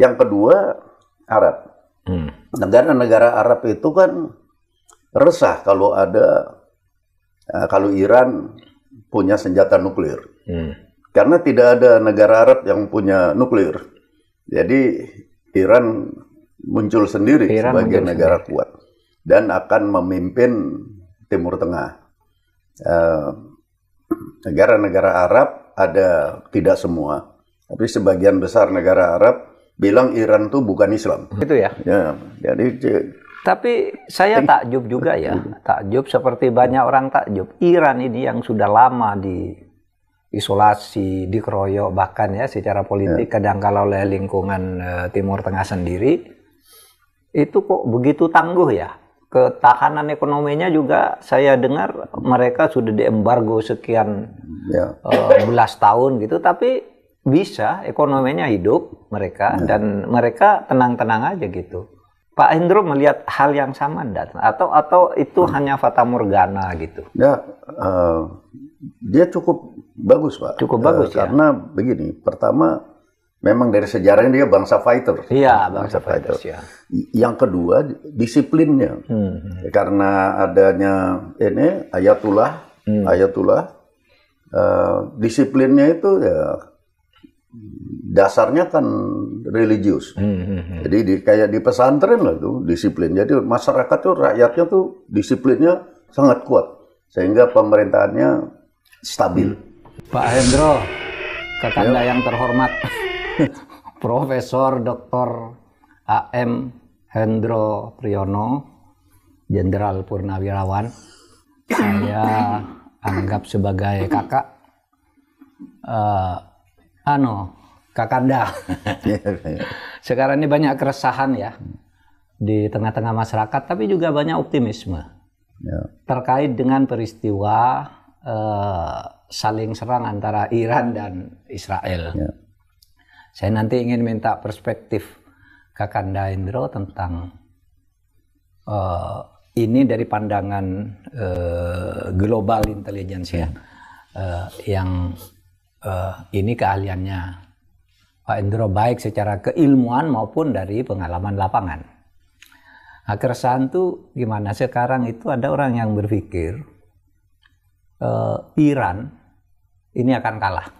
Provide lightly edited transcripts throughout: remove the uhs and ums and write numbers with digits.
Yang kedua, Arab. Negara-negara Arab itu kan resah kalau Iran punya senjata nuklir. Karena tidak ada negara Arab yang punya nuklir. Jadi Iran muncul sendiri sebagai negara kuat dan akan memimpin Timur Tengah. Negara-negara Arab ada, tidak semua, tapi sebagian besar negara Arab bilang Iran itu bukan Islam. Itu ya. Ya, jadi. Tapi saya takjub juga ya, takjub seperti banyak orang takjub. Iran ini yang sudah lama diisolasi, dikeroyok bahkan ya secara politik kadangkala oleh lingkungan Timur Tengah sendiri, itu kok begitu tangguh ya. Ketahanan ekonominya juga saya dengar mereka sudah diembargo sekian belas tahun gitu, tapi bisa ekonominya hidup mereka dan mereka tenang-tenang aja gitu. Pak Hendro melihat hal yang sama enggak? Atau itu hanya fata morgana gitu? Ya, dia cukup bagus, Pak. Cukup bagus ya. Karena begini, pertama memang dari sejarahnya dia bangsa fighter. Iya, bangsa fighter. Ya. Yang kedua disiplinnya, karena adanya ini Ayatullah, disiplinnya itu ya dasarnya kan religius. Jadi kayak di pesantren lah tuh disiplin. Jadi masyarakat tuh, rakyatnya tuh disiplinnya sangat kuat sehingga pemerintahannya stabil. Pak Hendro, Kakanda yang terhormat, Profesor Dr. A.M. Hendro Priyono, Jenderal Purnawirawan, saya anggap sebagai kakak. Kakanda. Sekarang ini banyak keresahan ya di tengah-tengah masyarakat, tapi juga banyak optimisme terkait dengan peristiwa saling serang antara Iran dan Israel. Saya nanti ingin minta perspektif Kakanda Hendro tentang ini dari pandangan global intelligence ya, yang ini keahliannya Pak Hendro baik secara keilmuan maupun dari pengalaman lapangan. Nah, keresahan itu gimana? Sekarang itu ada orang yang berpikir Iran ini akan kalah.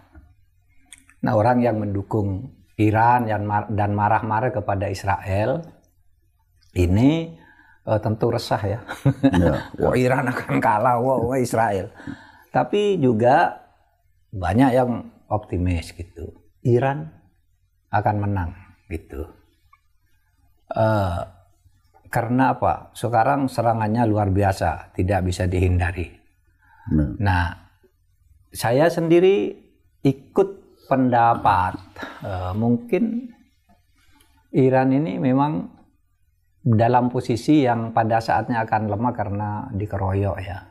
Nah, orang yang mendukung Iran dan marah-marah kepada Israel ini tentu resah ya. Wah, Iran akan kalah, wah Israel. Tapi juga banyak yang optimis gitu. Iran akan menang gitu. Karena apa? Sekarang serangannya luar biasa, tidak bisa dihindari. Nah, saya sendiri ikut pendapat mungkin Iran ini memang dalam posisi yang pada saatnya akan lemah karena dikeroyok ya.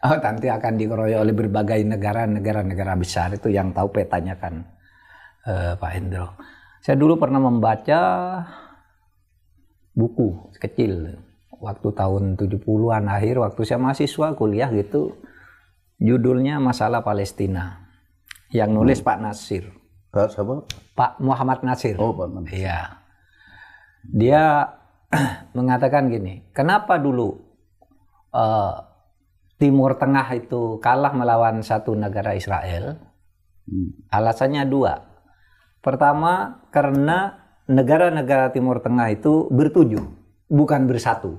Nanti akan dikeroyok oleh berbagai negara besar, itu yang tahu petanya kan Pak Hendro. Saya dulu pernah membaca buku kecil waktu tahun 70-an akhir, waktu saya mahasiswa kuliah gitu, judulnya Masalah Palestina, yang nulis Pak Nasir. Pak Muhammad Nasir. Oh, Pak Nasir. Iya. Dia mengatakan gini, kenapa dulu Timur Tengah itu kalah melawan satu negara Israel? Alasannya dua. Pertama, karena negara-negara Timur Tengah itu bertujuh, bukan bersatu.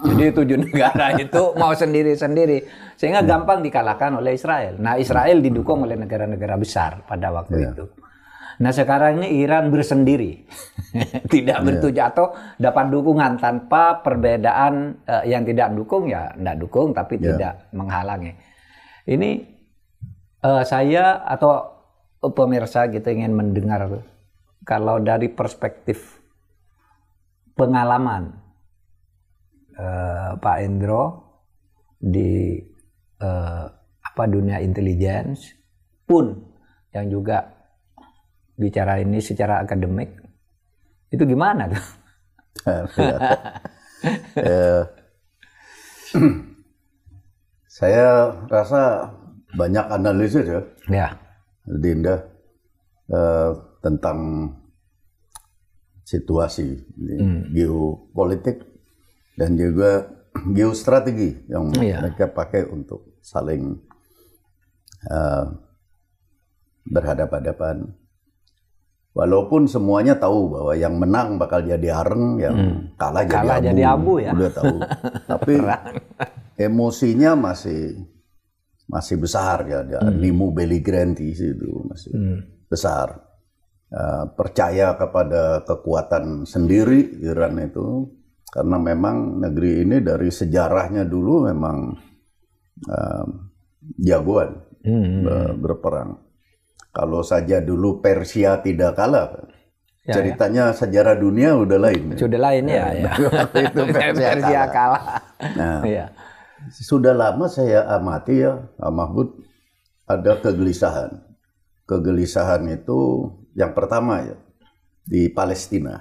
Jadi 7 negara itu mau sendiri-sendiri, sehingga gampang dikalahkan oleh Israel. Nah, Israel didukung oleh negara-negara besar pada waktu itu. Nah, sekarang ini Iran bersendiri, tidak bertujuh atau dapat dukungan tanpa perbedaan. Yang tidak dukung ya tidak dukung, tapi tidak menghalangi. Ini saya atau pemirsa gitu ingin mendengar kalau dari perspektif pengalaman Pak Hendro di dunia intelligence pun yang juga bicara ini secara akademik, itu gimana tuh? Saya rasa banyak analisis ya. Dinda. tentang situasi geopolitik dan juga geostrategi yang mereka pakai untuk saling berhadapan-hadapan. Walaupun semuanya tahu bahwa yang menang bakal jadi areng, yang kalah jadi abu ya. Udah tahu. Tapi emosinya masih besar ya, animo belligeranti itu masih besar. Percaya kepada kekuatan sendiri Iran itu, karena memang negeri ini dari sejarahnya dulu memang jagoan berperang. Kalau saja dulu Persia tidak kalah, ceritanya sejarah dunia udah lain. Sudah lain ya. Itu Persia kalah. Nah, sudah lama saya amati ya, Pak Mahfud, ada kegelisahan. Kegelisahan itu yang pertama ya di Palestina.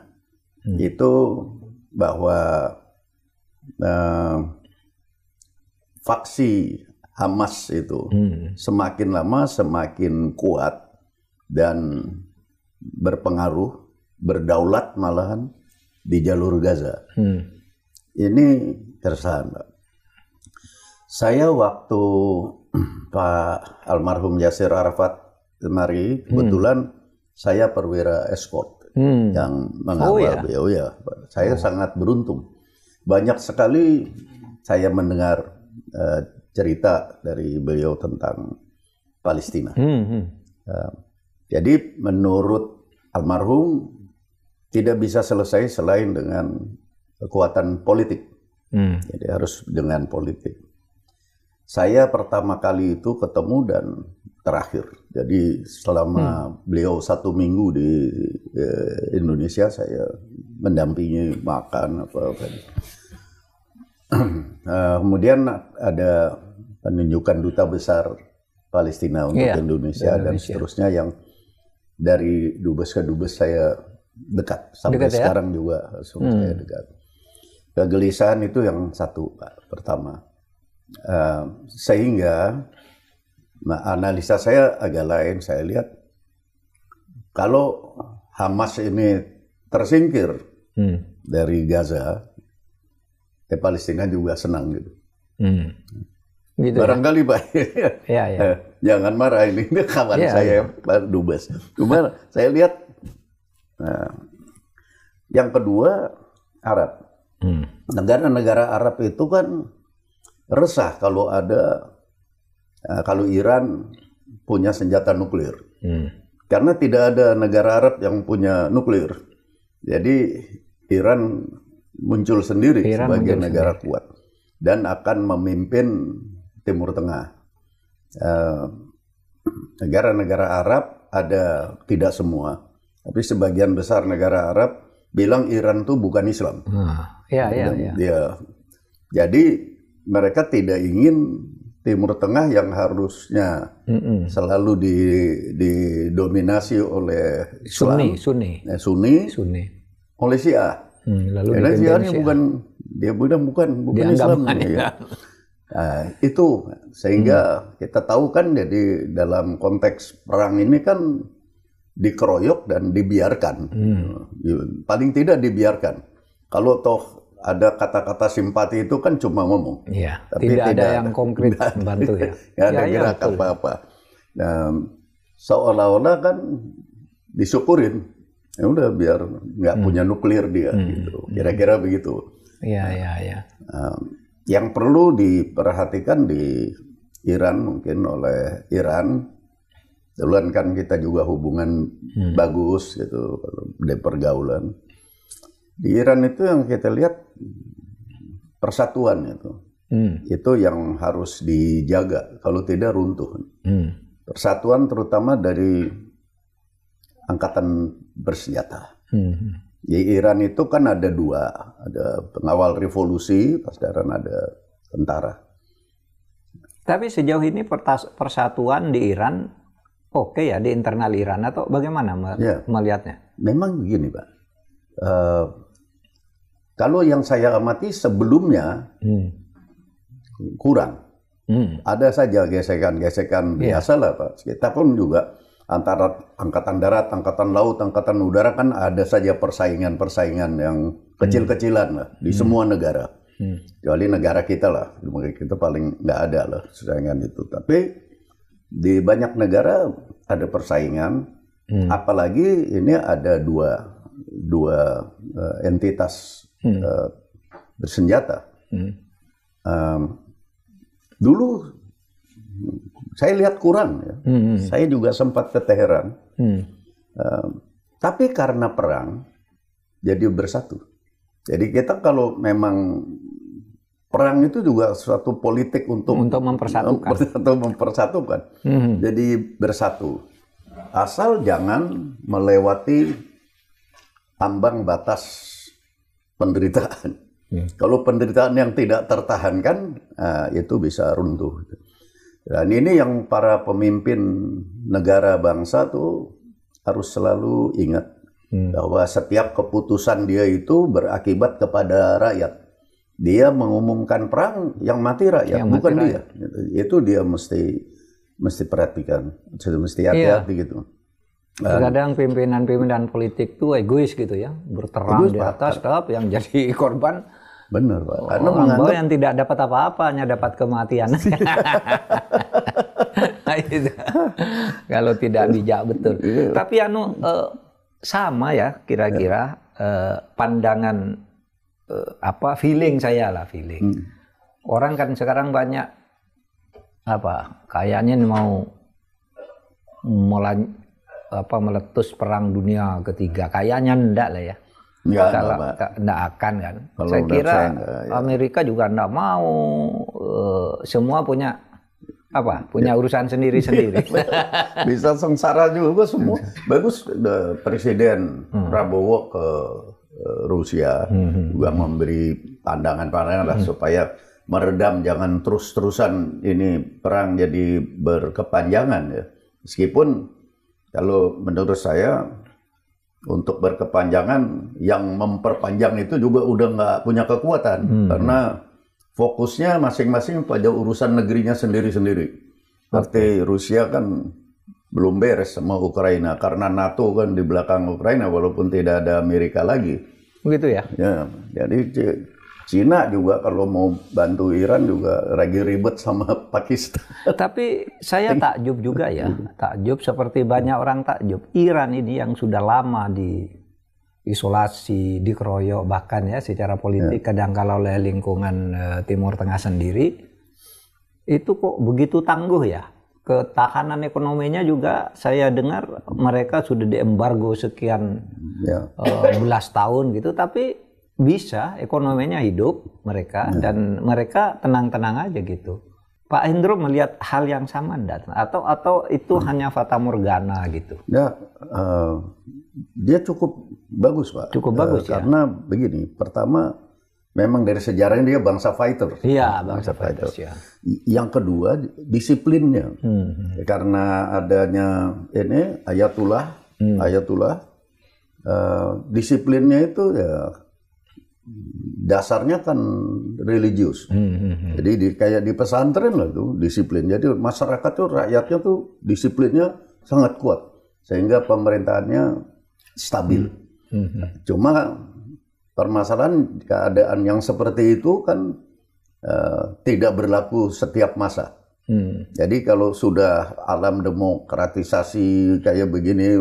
Itu bahwa faksi Hamas itu semakin lama semakin kuat dan berpengaruh, berdaulat malahan di jalur Gaza. Ini keresahan, Pak. Saya waktu Pak almarhum Yasir Arafat kemari, kebetulan saya perwira escort yang mengawal beliau ya. Saya sangat beruntung. Banyak sekali saya mendengar cerita dari beliau tentang Palestina. Jadi menurut almarhum tidak bisa selesai selain dengan kekuatan politik. Jadi harus dengan politik. Saya pertama kali itu ketemu dan terakhir. Jadi selama beliau 1 minggu di Indonesia, saya mendampingi makan apa-apa. Kemudian ada penunjukan duta besar Palestina untuk Indonesia dan seterusnya yang dari dubes ke dubes saya dekat sampai sekarang juga saya dekat. Kegelisahan itu yang satu, Pak, pertama. Sehingga analisa saya agak lain. Saya lihat kalau Hamas ini tersingkir dari Gaza, Palestina juga senang gitu. Gitu barangkali ya? Pak, jangan marah, ini kawan saya Pak Dubes. Cuma saya lihat yang kedua Arab. Negara-negara Arab itu kan resah kalau Iran punya senjata nuklir. Karena tidak ada negara Arab yang punya nuklir. Jadi Iran muncul sendiri sebagai negara kuat dan akan memimpin Timur Tengah. Negara-negara Arab ada, tidak semua, tapi sebagian besar negara Arab bilang Iran itu bukan Islam. Jadi mereka tidak ingin Timur Tengah yang harusnya selalu didominasi oleh Islam, Sunni oleh Syiah. Karena Syiahnya bukan Islam. Itu sehingga kita tahu kan, jadi dalam konteks perang ini kan dikeroyok dan dibiarkan. Paling tidak dibiarkan. Kalau toh ada kata-kata simpati itu kan cuma ngomong. Tapi tidak ada yang konkret membantu ya. Nggak ada gerak apa-apa. Nah, seolah-olah kan disyukurin. Ya udah biar nggak punya nuklir dia, gitu. Kira-kira begitu. Yang perlu diperhatikan di Iran mungkin oleh Iran, duluan kan kita juga hubungan bagus gitu di pergaulan. Di Iran itu yang kita lihat persatuan itu yang harus dijaga, kalau tidak runtuh. Persatuan terutama dari angkatan bersenjata. Di Iran itu kan ada dua, ada pengawal revolusi, pasdaran ada tentara. Tapi sejauh ini persatuan di Iran oke ya, di internal Iran, atau bagaimana melihatnya? Memang begini, Pak. Kalau yang saya amati sebelumnya kurang. Ada saja gesekan-gesekan biasa lah, Pak. Kita pun juga antara angkatan darat, angkatan laut, angkatan udara kan ada saja persaingan-persaingan yang kecil-kecilan lah di semua negara. Kecuali negara kita lah, kita paling nggak ada lah persaingan itu. Tapi di banyak negara ada persaingan, apalagi ini ada dua entitas bersenjata. Dulu saya lihat kurang ya. Saya juga sempat ke Teheran. Tapi karena perang jadi bersatu. Jadi kita kalau memang perang itu juga suatu politik untuk mempersatukan. Jadi bersatu. Asal jangan melewati ambang batas penderitaan. Kalau penderitaan yang tidak tertahankan, itu bisa runtuh. Dan ini yang para pemimpin negara bangsa tuh harus selalu ingat bahwa setiap keputusan dia itu berakibat kepada rakyat. Dia mengumumkan perang, yang mati rakyat, bukan dia. Itu dia mesti perhatikan, mesti hati-hati gitu. Kadang pimpinan politik tuh egois gitu ya, berterang di atas, tapi yang jadi korban benar, Pak. Karena menganggap yang tidak dapat apa-apa, hanya dapat kematian. Kalau tidak bijak betul. Tapi sama ya kira-kira pandangan feeling saya lah, feeling. Orang kan sekarang banyak kayaknya mau meletus perang dunia ketiga, kayaknya enggak lah ya. Enggak akan kan. Kalau saya kira Amerika juga enggak mau, semua punya urusan sendiri-sendiri. Bisa sengsara juga semua. Bagus Presiden Prabowo ke Rusia juga memberi pandangan-pandangan lah supaya meredam, jangan terus-terusan ini perang jadi berkepanjangan ya. Meskipun kalau menurut saya untuk berkepanjangan, yang memperpanjang itu juga udah nggak punya kekuatan karena fokusnya masing-masing pada urusan negerinya sendiri-sendiri. Seperti Rusia kan belum beres sama Ukraina karena NATO kan di belakang Ukraina walaupun tidak ada Amerika lagi. Begitu ya? Ya, jadi Cina juga kalau mau bantu Iran juga lagi ribet sama Pakistan. Tapi saya takjub juga ya, takjub seperti banyak orang takjub. Iran ini yang sudah lama diisolasi, dikeroyok bahkan ya secara politik kadangkala oleh lingkungan Timur Tengah sendiri, itu kok begitu tangguh ya. Ketahanan ekonominya juga saya dengar mereka sudah diembargo sekian belas tahun gitu, tapi bisa ekonominya hidup mereka dan mereka tenang-tenang aja gitu. Pak Hendro melihat hal yang sama enggak? Atau itu hanya fata morgana gitu? Ya, dia cukup bagus, Pak. Cukup bagus ya. Karena begini, pertama memang dari sejarahnya dia bangsa fighter. Iya, bangsa fighters ya. Yang kedua disiplinnya. Karena adanya ini Ayatullah, disiplinnya itu ya dasarnya kan religius. Jadi kayak di pesantren lah tuh disiplin. Jadi masyarakat tuh, rakyatnya tuh disiplinnya sangat kuat sehingga pemerintahannya stabil. Cuma permasalahan keadaan yang seperti itu kan tidak berlaku setiap masa. Jadi kalau sudah alam demokratisasi kayak begini,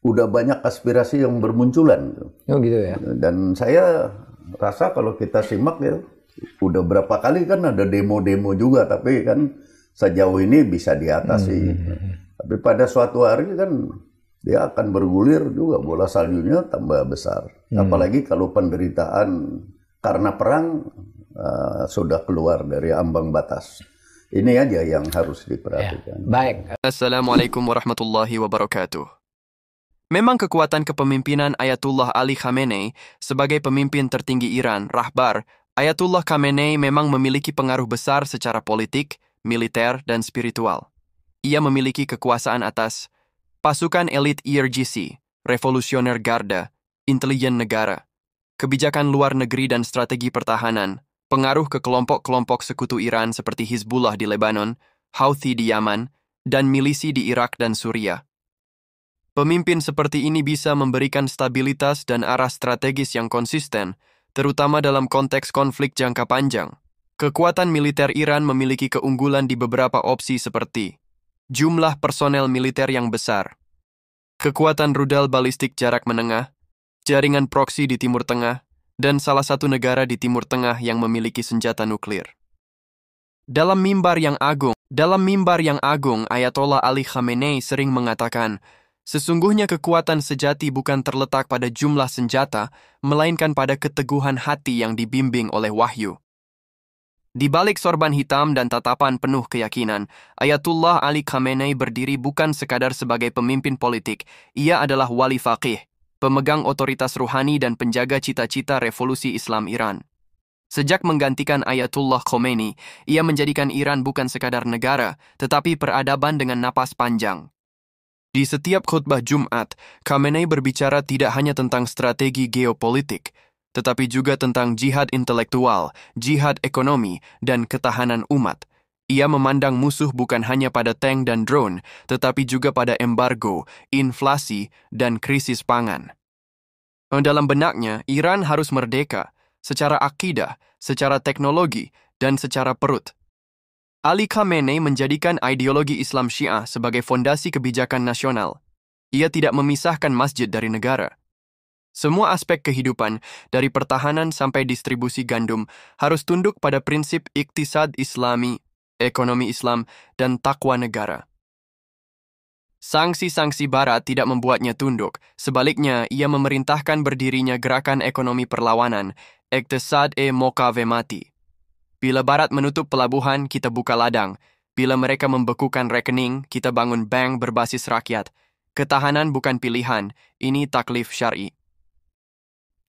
udah banyak aspirasi yang bermunculan. Oh gitu ya. Dan saya rasa kalau kita simak ya, udah berapa kali kan ada demo-demo juga, tapi kan sejauh ini bisa diatasi. Tapi pada suatu hari kan dia akan bergulir juga, bola saljunya tambah besar. Apalagi kalau penderitaan karena perang sudah keluar dari ambang batas. Ini aja yang harus diperhatikan. Baik. Assalamualaikum warahmatullahi wabarakatuh. Memang kekuatan kepemimpinan Ayatullah Ali Khamenei sebagai pemimpin tertinggi Iran, Rahbar, Ayatullah Khamenei memang memiliki pengaruh besar secara politik, militer, dan spiritual. Ia memiliki kekuasaan atas pasukan elit IRGC, Revolusioner Garda, intelijen negara, kebijakan luar negeri dan strategi pertahanan, pengaruh ke kelompok-kelompok sekutu Iran seperti Hizbullah di Lebanon, Houthi di Yaman, dan milisi di Irak dan Suriah. Pemimpin seperti ini bisa memberikan stabilitas dan arah strategis yang konsisten, terutama dalam konteks konflik jangka panjang. Kekuatan militer Iran memiliki keunggulan di beberapa opsi seperti jumlah personel militer yang besar, kekuatan rudal balistik jarak menengah, jaringan proksi di Timur Tengah, dan salah satu negara di Timur Tengah yang memiliki senjata nuklir. Dalam mimbar yang agung, Ayatollah Ali Khamenei sering mengatakan, sesungguhnya kekuatan sejati bukan terletak pada jumlah senjata, melainkan pada keteguhan hati yang dibimbing oleh wahyu. Di balik sorban hitam dan tatapan penuh keyakinan, Ayatullah Ali Khamenei berdiri bukan sekadar sebagai pemimpin politik, ia adalah wali faqih, pemegang otoritas ruhani dan penjaga cita-cita revolusi Islam Iran. Sejak menggantikan Ayatullah Khomeini, ia menjadikan Iran bukan sekadar negara, tetapi peradaban dengan napas panjang. Di setiap khutbah Jumat, Khamenei berbicara tidak hanya tentang strategi geopolitik, tetapi juga tentang jihad intelektual, jihad ekonomi, dan ketahanan umat. Ia memandang musuh bukan hanya pada tank dan drone, tetapi juga pada embargo, inflasi, dan krisis pangan. Dalam benaknya, Iran harus merdeka, secara akidah, secara teknologi, dan secara perut. Ali Khamenei menjadikan ideologi Islam Syiah sebagai fondasi kebijakan nasional. Ia tidak memisahkan masjid dari negara. Semua aspek kehidupan, dari pertahanan sampai distribusi gandum, harus tunduk pada prinsip iktisad Islami, ekonomi Islam, dan takwa negara. Sanksi-sanksi Barat tidak membuatnya tunduk, sebaliknya ia memerintahkan berdirinya gerakan ekonomi perlawanan, Iqtisad-e-Mokavemati. Bila Barat menutup pelabuhan, kita buka ladang. Bila mereka membekukan rekening, kita bangun bank berbasis rakyat. Ketahanan bukan pilihan, ini taklif syar'i.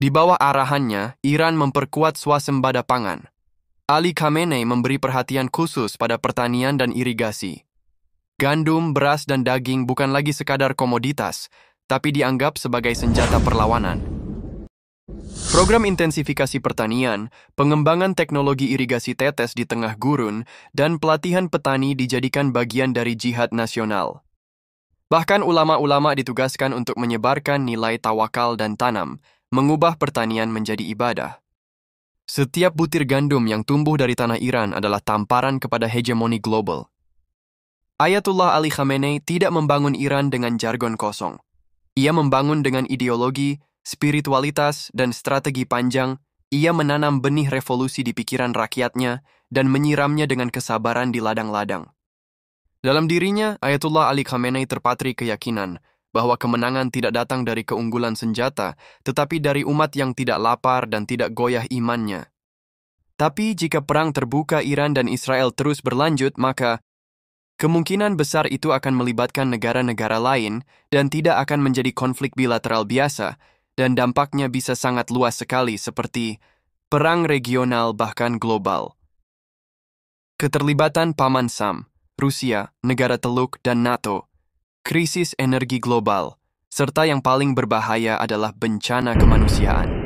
Di bawah arahannya, Iran memperkuat swasembada pangan. Ali Khamenei memberi perhatian khusus pada pertanian dan irigasi. Gandum, beras, dan daging bukan lagi sekadar komoditas, tapi dianggap sebagai senjata perlawanan. Program intensifikasi pertanian, pengembangan teknologi irigasi tetes di tengah gurun, dan pelatihan petani dijadikan bagian dari jihad nasional. Bahkan ulama-ulama ditugaskan untuk menyebarkan nilai tawakal dan tanam, mengubah pertanian menjadi ibadah. Setiap butir gandum yang tumbuh dari tanah Iran adalah tamparan kepada hegemoni global. Ayatullah Ali Khamenei tidak membangun Iran dengan jargon kosong. Ia membangun dengan ideologi, spiritualitas, dan strategi panjang. Ia menanam benih revolusi di pikiran rakyatnya dan menyiramnya dengan kesabaran di ladang-ladang. Dalam dirinya, Ayatullah Ali Khamenei terpatri keyakinan bahwa kemenangan tidak datang dari keunggulan senjata, tetapi dari umat yang tidak lapar dan tidak goyah imannya. Tapi jika perang terbuka Iran dan Israel terus berlanjut, maka kemungkinan besar itu akan melibatkan negara-negara lain dan tidak akan menjadi konflik bilateral biasa, dan dampaknya bisa sangat luas sekali seperti perang regional bahkan global. Keterlibatan Paman Sam, Rusia, negara Teluk, dan NATO, krisis energi global, serta yang paling berbahaya adalah bencana kemanusiaan.